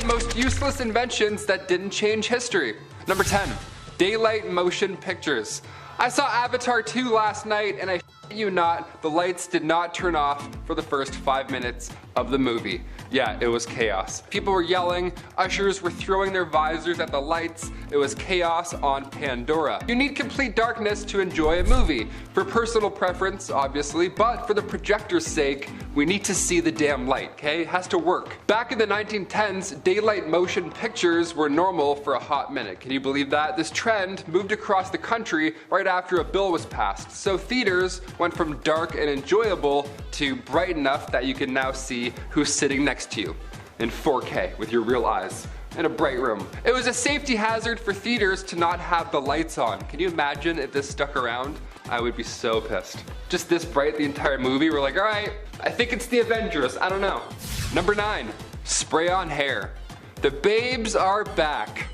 5 most useless inventions that didn't change history. Number 10, daylight motion pictures. I saw Avatar 2 last night and I shit you not, the lights did not turn off for the first 5 minutes of the movie. Yeah, it was chaos. People were yelling, ushers were throwing their visors at the lights. It was chaos on Pandora. You need complete darkness to enjoy a movie. For personal preference, obviously, but for the projector's sake, we need to see the damn light, okay? It has to work. Back in the 1910s, daylight motion pictures were normal for a hot minute. Can you believe that? This trend moved across the country right after a bill was passed. So theaters went from dark and enjoyable to bright enough that you can now see who's sitting next to you in 4K with your real eyes in a bright room. It was a safety hazard for theaters to not have the lights on. Can you imagine if this stuck around? I would be so pissed. Just this bright the entire movie, we're like, all right, I think it's the Avengers, I don't know. Number 9, spray on hair. The babes are back.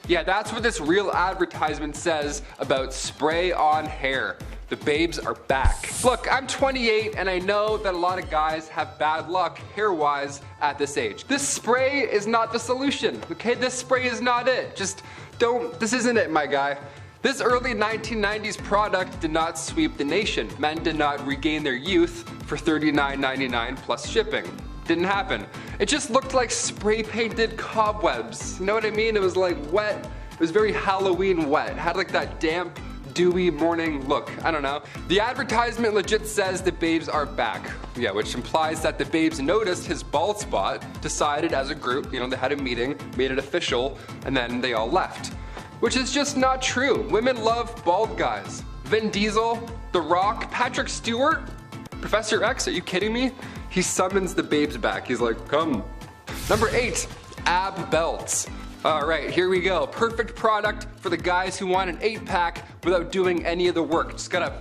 Yeah, that's what this real advertisement says about spray on hair. The babes are back. Look, I'm 28 and I know that a lot of guys have bad luck hair-wise at this age. This spray is not the solution, okay? This spray is not it. Just don't, this isn't it, my guy. This early 1990s product did not sweep the nation. Men did not regain their youth for $39.99 plus shipping. Didn't happen. It just looked like spray painted cobwebs. You know what I mean? It was like wet. It was very Halloween wet. It had like that damp, dewy morning look. I don't know. The advertisement legit says the babes are back. Yeah, which implies that the babes noticed his bald spot, decided as a group, you know, they had a meeting, made it official, and then they all left. Which is just not true. Women love bald guys. Vin Diesel, The Rock, Patrick Stewart, Professor X, are you kidding me? He summons the babes back. He's like, come. Number 8, ab belts. All right, here we go. Perfect product for the guys who want an 8-pack without doing any of the work. Just gotta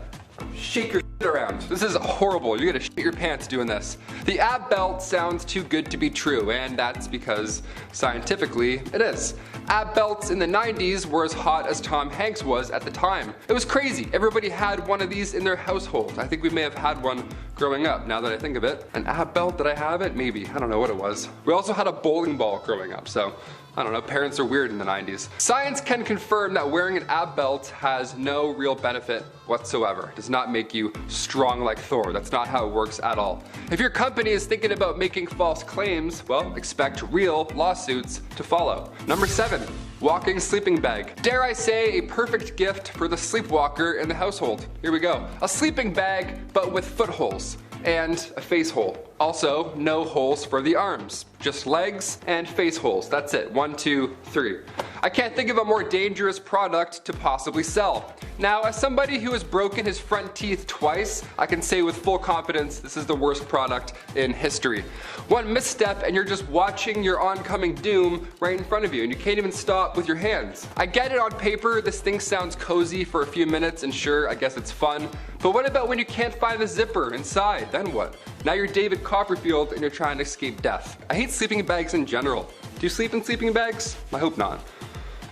shake your shit around. This is horrible. You're gonna shit your pants doing this. The ab belt sounds too good to be true, and that's because scientifically it is. Ab belts in the 90s were as hot as Tom Hanks was at the time. It was crazy. Everybody had one of these in their household. I think we may have had one growing up, now that I think of it. An ab belt, did I have it? Maybe. I don't know what it was. We also had a bowling ball growing up, so I don't know, parents are weird in the 90s. Science can confirm that wearing an ab belt has no real benefit whatsoever. It does not make you strong like Thor. That's not how it works at all. If your company is thinking about making false claims, well, expect real lawsuits to follow. Number 7, walking sleeping bag. Dare I say a perfect gift for the sleepwalker in the household. Here we go. A sleeping bag, but with footholes and a face hole. Also, no holes for the arms. Just legs and face holes. That's it. 1, 2, 3. I can't think of a more dangerous product to possibly sell. Now, as somebody who has broken his front teeth twice, I can say with full confidence this is the worst product in history. One misstep and you're just watching your oncoming doom right in front of you and you can't even stop with your hands. I get it on paper, this thing sounds cozy for a few minutes and sure, I guess it's fun. But what about when you can't find the zipper inside? Then what? Now you're David Copperfield and you're trying to escape death. I hate sleeping bags in general. Do you sleep in sleeping bags? I hope not.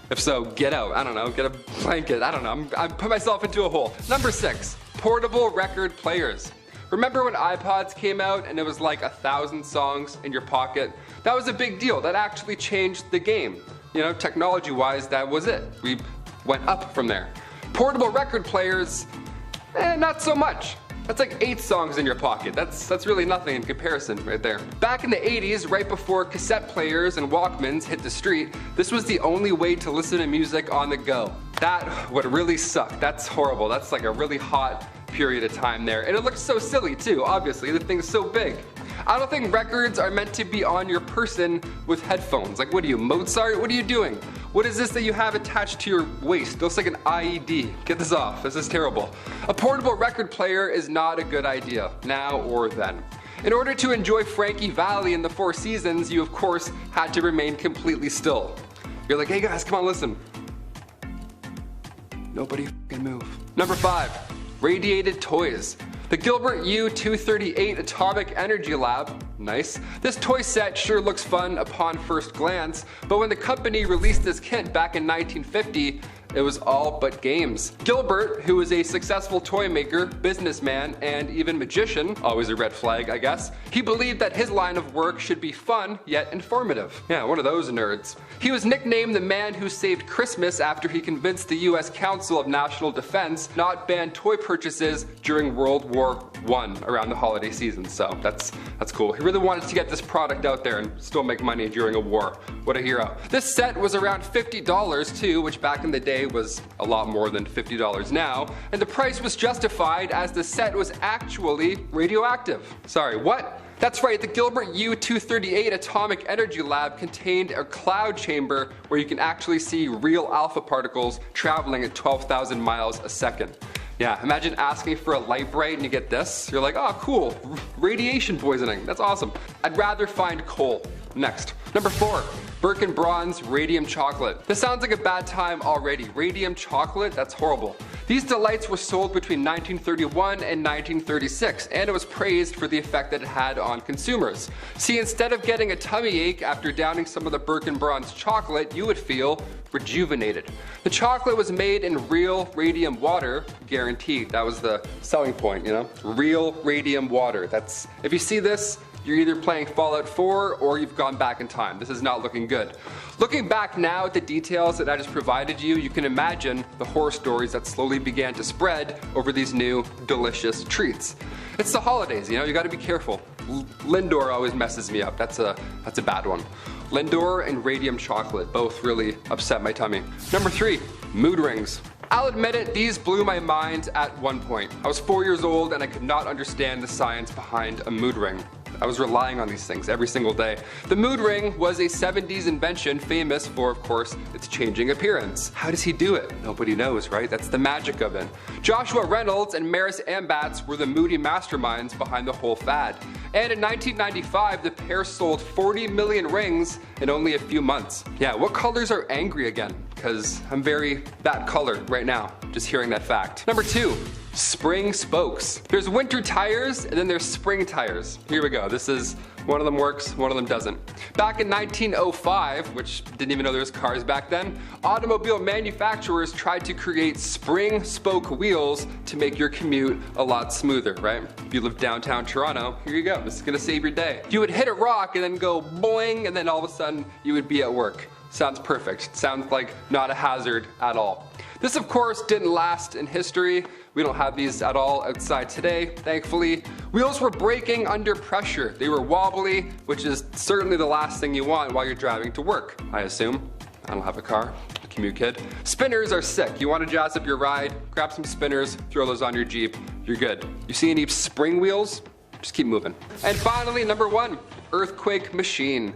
If so, get out. I don't know, get a blanket. I don't know, I put myself into a hole. Number 6, portable record players. Remember when iPods came out and it was like 1,000 songs in your pocket? That was a big deal. That actually changed the game. You know, technology-wise, that was it. We went up from there. Portable record players, not so much. That's like 8 songs in your pocket. That's really nothing in comparison right there. Back in the 80s, right before cassette players and Walkmans hit the street, this was the only way to listen to music on the go. That would really suck. That's horrible. That's like a really hot period of time there. And it looks so silly too, obviously. The thing's so big. I don't think records are meant to be on your person with headphones. Like, what are you, Mozart? What are you doing? What is this that you have attached to your waist? It looks like an IED. Get this off. This is terrible. A portable record player is not a good idea, now or then. In order to enjoy Frankie Valli in the Four Seasons, you of course had to remain completely still. You're like, hey guys, come on, listen. Nobody f***ing move. Number 5, radiated toys. The Gilbert U-238 Atomic Energy Lab, nice. This toy set sure looks fun upon first glance, but when the company released this kit back in 1950, It was all but games. Gilbert, who was a successful toy maker, businessman, and even magician, always a red flag, I guess, he believed that his line of work should be fun yet informative. Yeah, one of those nerds. He was nicknamed the man who saved Christmas after he convinced the US Council of National Defense not ban toy purchases during World War I around the holiday season. So that's cool. He really wanted to get this product out there and still make money during a war. What a hero. This set was around $50 too, which back in the day was a lot more than $50 now, and the price was justified as the set was actually radioactive. Sorry, what? That's right, the Gilbert U-238 Atomic Energy Lab contained a cloud chamber where you can actually see real alpha particles traveling at 12,000 miles a second. Yeah, imagine asking for a light bright and you get this. You're like, oh cool, radiation poisoning, that's awesome. I'd rather find coal. Next. Number 4. Birkin Bronze Radium Chocolate. This sounds like a bad time already. Radium chocolate? That's horrible. These delights were sold between 1931 and 1936, and it was praised for the effect that it had on consumers. See, instead of getting a tummy ache after downing some of the Birkin Bronze chocolate, you would feel rejuvenated. The chocolate was made in real radium water, guaranteed. That was the selling point, you know? Real radium water. That's, if you see this, you're either playing Fallout 4 or you've gone back in time. This is not looking good. Looking back now at the details that I just provided you, you can imagine the horror stories that slowly began to spread over these new delicious treats. It's the holidays, you know, you gotta be careful. Lindor always messes me up. That's a bad one. Lindor and radium chocolate both really upset my tummy. Number 3, mood rings. I'll admit it, these blew my mind at one point. I was 4 years old and I could not understand the science behind a mood ring. I was relying on these things every single day. The mood ring was a 70s invention famous for, of course, its changing appearance. How does he do it? Nobody knows, right? That's the magic of it. Joshua Reynolds and Maris Ambatz were the moody masterminds behind the whole fad. And in 1995, the pair sold 40 million rings in only a few months. Yeah, what colors are angry again? Because I'm very that color right now, just hearing that fact. Number 2. Spring spokes. There's winter tires and then there's spring tires. Here we go. This is, one of them works, one of them doesn't. Back in 1905, which didn't even know there was cars back then, automobile manufacturers tried to create spring spoke wheels to make your commute a lot smoother, right? If you live downtown Toronto, here you go. This is gonna save your day. You would hit a rock and then go boing, and then all of a sudden you would be at work. Sounds perfect. Sounds like not a hazard at all. This of course didn't last in history. We don't have these at all outside today, thankfully. Wheels were breaking under pressure. They were wobbly, which is certainly the last thing you want while you're driving to work, I assume. I don't have a car, commute kid. Spinners are sick. You want to jazz up your ride, grab some spinners, throw those on your Jeep, you're good. You see any spring wheels? Just keep moving. And finally, number 1, earthquake machine.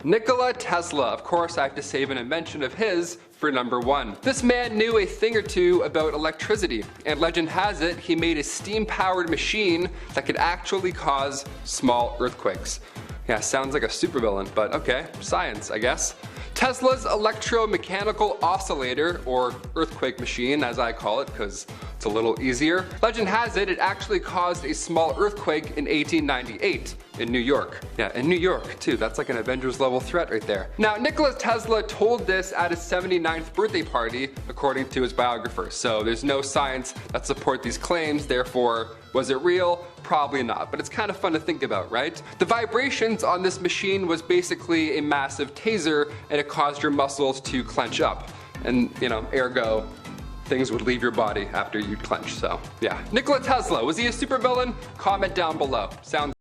Nikola Tesla. Of course, I have to save an invention of his for number 1. This man knew a thing or two about electricity, and legend has it he made a steam-powered machine that could actually cause small earthquakes. Yeah, sounds like a supervillain, but okay, science, I guess. Tesla's electromechanical oscillator, or earthquake machine as I call it because it's a little easier. Legend has it, it actually caused a small earthquake in 1898 in New York. Yeah, in New York too, that's like an Avengers level threat right there. Now, Nikola Tesla told this at his 79th birthday party, according to his biographer. So there's no science that support these claims, therefore, was it real? Probably not, but it's kind of fun to think about, right? The vibrations on this machine was basically a massive taser, and it caused your muscles to clench up. And, you know, ergo, things would leave your body after you'd clench, so yeah. Nikola Tesla, was he a supervillain? Comment down below. Sounds